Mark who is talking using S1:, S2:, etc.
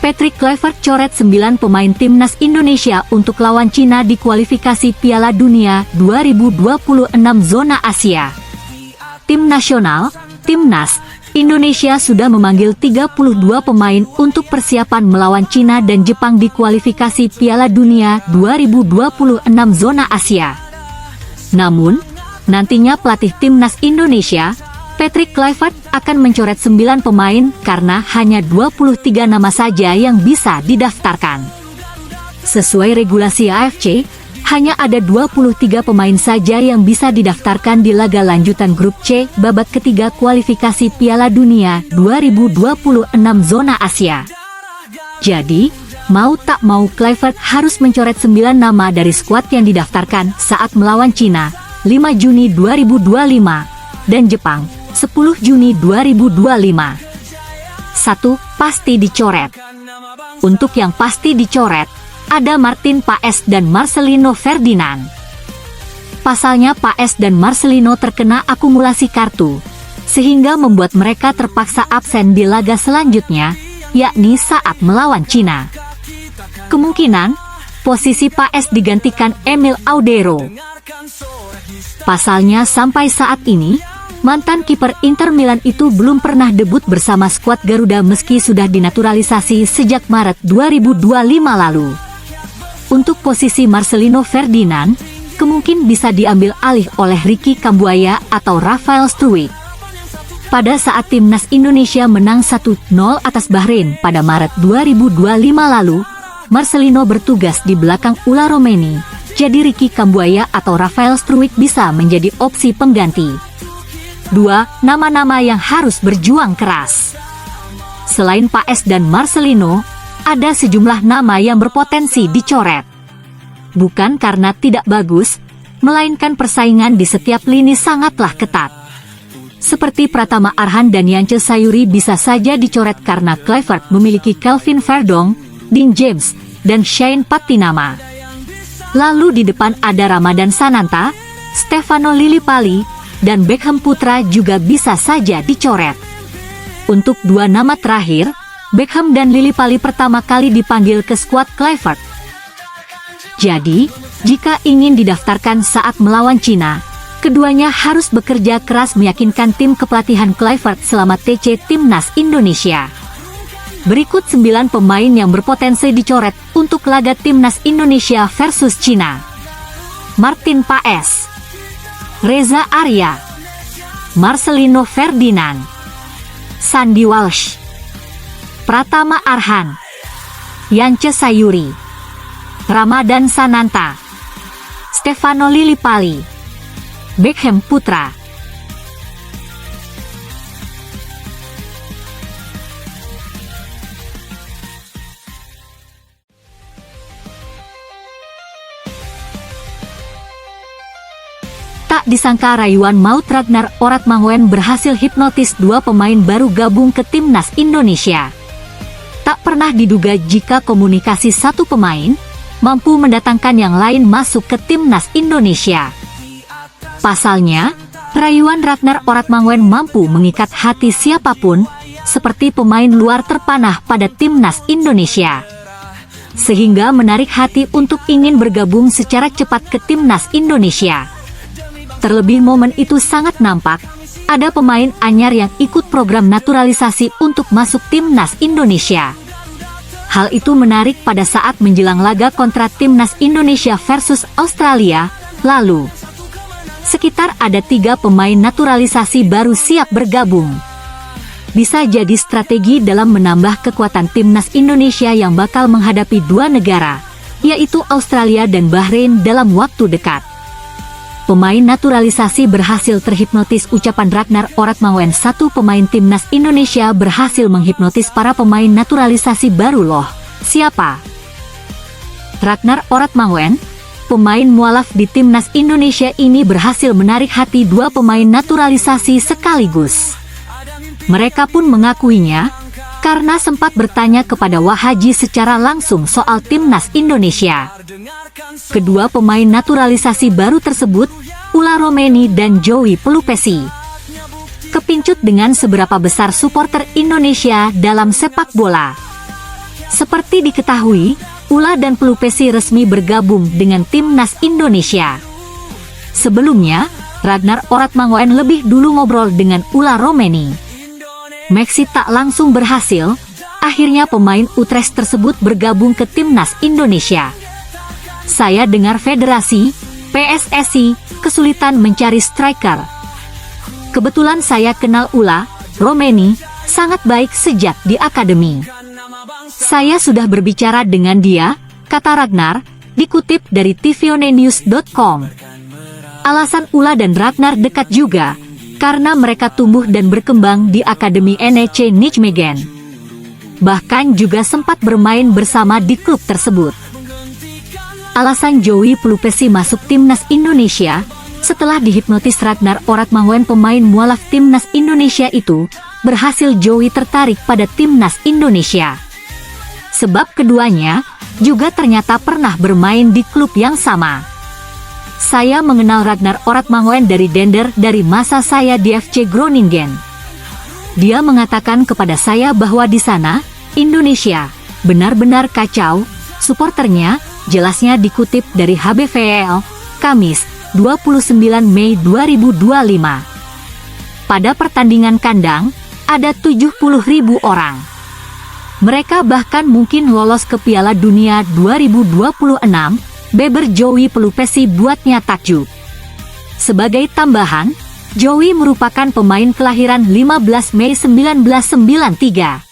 S1: Patrick Kluivert coret 9 pemain timnas Indonesia untuk lawan Cina di kualifikasi Piala Dunia 2026 zona Asia. Tim nasional, Timnas, Indonesia sudah memanggil 32 pemain untuk persiapan melawan Cina dan Jepang di kualifikasi Piala Dunia 2026 zona Asia. Namun, nantinya pelatih Timnas Indonesia, Patrick Kluivert, akan mencoret 9 pemain karena hanya 23 nama saja yang bisa didaftarkan. Sesuai regulasi AFC, hanya ada 23 pemain saja yang bisa didaftarkan di laga lanjutan grup C babak ketiga kualifikasi Piala Dunia 2026 zona Asia. Jadi, mau tak mau Kluivert harus mencoret 9 nama dari skuad yang didaftarkan saat melawan Cina 5 Juni 2025 dan Jepang 10 Juni 2025. 1. Pasti dicoret. Untuk yang pasti dicoret, ada Martin Paes dan Marcelino Ferdinand. Pasalnya Paes dan Marcelino terkena akumulasi kartu, sehingga membuat mereka terpaksa absen di laga selanjutnya, yakni saat melawan Cina. Kemungkinan, posisi Paes digantikan Emil Audero. Pasalnya sampai saat ini, mantan kiper Inter Milan itu belum pernah debut bersama skuad Garuda meski sudah dinaturalisasi sejak Maret 2025 lalu. Untuk posisi Marcelino Ferdinand, kemungkinan bisa diambil alih oleh Ricky Kambuaya atau Rafael Struijk. Pada saat timnas Indonesia menang 1-0 atas Bahrain pada Maret 2025 lalu, Marcelino bertugas di belakang Ula Romeni, jadi Ricky Kambuaya atau Rafael Struijk bisa menjadi opsi pengganti. 2. Nama-nama yang harus berjuang keras. Selain Paes dan Marcelino, ada sejumlah nama yang berpotensi dicoret. Bukan karena tidak bagus, melainkan persaingan di setiap lini sangatlah ketat. Seperti Pratama Arhan dan Yance Sayuri bisa saja dicoret karena Kluivert memiliki Kelvin Verdong, Dean James, dan Shane Patinama. Lalu di depan ada Ramadan Sananta, Stefano Lillipali, dan Beckham Putra juga bisa saja dicoret. Untuk 2 nama terakhir, Beckham dan Lillipali pertama kali dipanggil ke skuad Kluivert. Jadi, jika ingin didaftarkan saat melawan Cina, keduanya harus bekerja keras meyakinkan tim kepelatihan Kluivert selama TC Timnas Indonesia. Berikut 9 pemain yang berpotensi dicoret untuk laga Timnas Indonesia versus Cina. Martin Paes, Reza Arya, Marcelino Ferdinand, Sandy Walsh, Pratama Arhan, Yance Sayuri, Ramadan Sananta, Stefano Lillipali, Beckham Putra. Tak disangka rayuan maut Ragnar Oratmangoen berhasil hipnotis 2 pemain baru gabung ke Timnas Indonesia. Tak pernah diduga jika komunikasi satu pemain mampu mendatangkan yang lain masuk ke Timnas Indonesia. Pasalnya, rayuan Ragnar Oratmangoen mampu mengikat hati siapapun, seperti pemain luar terpanah pada Timnas Indonesia. Sehingga menarik hati untuk ingin bergabung secara cepat ke Timnas Indonesia. Terlebih momen itu sangat nampak, ada pemain anyar yang ikut program naturalisasi untuk masuk Timnas Indonesia. Hal itu menarik pada saat menjelang laga kontra Timnas Indonesia versus Australia lalu. Sekitar ada 3 pemain naturalisasi baru siap bergabung. Bisa jadi strategi dalam menambah kekuatan Timnas Indonesia yang bakal menghadapi 2 negara, yaitu Australia dan Bahrain dalam waktu dekat. Pemain naturalisasi berhasil terhipnotis ucapan Ragnar Oratmangoen. 1 pemain Timnas Indonesia berhasil menghipnotis para pemain naturalisasi baru loh. Siapa? Ragnar Oratmangoen, pemain mualaf di Timnas Indonesia ini berhasil menarik hati 2 pemain naturalisasi sekaligus. Mereka pun mengakuinya, karena sempat bertanya kepada Wahaji secara langsung soal Timnas Indonesia. Kedua pemain naturalisasi baru tersebut, Ula Romeni dan Joey Pelupesi. Kepincut dengan seberapa besar supporter Indonesia dalam sepak bola. Seperti diketahui, Ula dan Pelupesi resmi bergabung dengan timnas Indonesia. Sebelumnya, Ragnar Oratmangoen lebih dulu ngobrol dengan Ula Romeni. Meksi tak langsung berhasil, akhirnya pemain Utrecht tersebut bergabung ke timnas Indonesia. Saya dengar federasi, PSSI, kesulitan mencari striker. Kebetulan saya kenal Ula Romeni, sangat baik sejak di akademi. Saya sudah berbicara dengan dia, kata Ragnar, dikutip dari tvonnews.com. Alasan Ula dan Ragnar dekat juga, karena mereka tumbuh dan berkembang di Akademi NEC Nijmegen. Bahkan juga sempat bermain bersama di klub tersebut. Alasan Joey Pelupesi masuk timnas Indonesia, setelah dihipnotis Ragnar Oratmangoen pemain mualaf timnas Indonesia itu, berhasil Joey tertarik pada timnas Indonesia. Sebab keduanya juga ternyata pernah bermain di klub yang sama. Saya mengenal Ragnar Oratmangoen dari Dender dari masa saya di FC Groningen. Dia mengatakan kepada saya bahwa di sana, Indonesia, benar-benar kacau, suporternya, jelasnya dikutip dari HBVL, Kamis, 29 Mei 2025. Pada pertandingan kandang, ada 70.000 orang. Mereka bahkan mungkin lolos ke Piala Dunia 2026, beber Joey Pelupesi buatnya takjub. Sebagai tambahan, Joey merupakan pemain kelahiran 15 Mei 1993.